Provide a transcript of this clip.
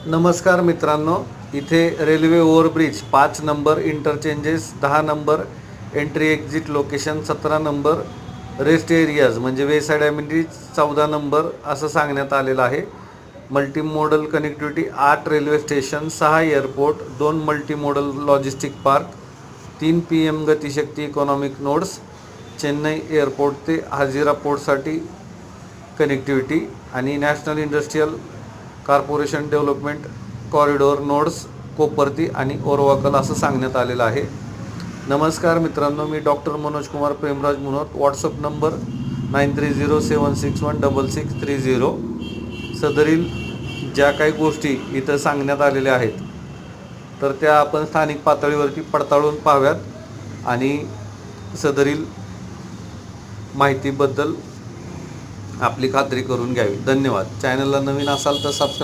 नमस्कार मित्रांनो, इथे railway overbridge 5 number, interchanges 10 number, entry exit location 17 number, rest areas म्हणजे वेसाइड ॲम्युनिटीज 14 नंबर असं सांगण्यात आलेलं आहे. Multimodal connectivity 8 railway station, 6 airport, 2 multimodal logistic park, 3 PM Gatishakti economic nodes, Chennai airport ते हाजिरा पोर्टसाठी कनेक्टिव्हिटी आणि national industrial corporation development corridor nodes Kopparthy आणि ओरवाकल असं सांगण्यात आलेलं आहे. नमस्कार मित्रांनो, मी doctor Manoj Kumar Premraj Munot. WhatsApp number 9307616630. सदरील ज्या काही गोष्टी इथं सांगण्यात आलेल्या आहेत तर त्या आपण स्थानिक पातळीवरती पडताळून पाहाव्यात आणि सदरील माहितीबद्दल आपली खात्री करून घ्यावी. धन्यवाद. चॅनलला नवीन असाल तर सबस्क्राईब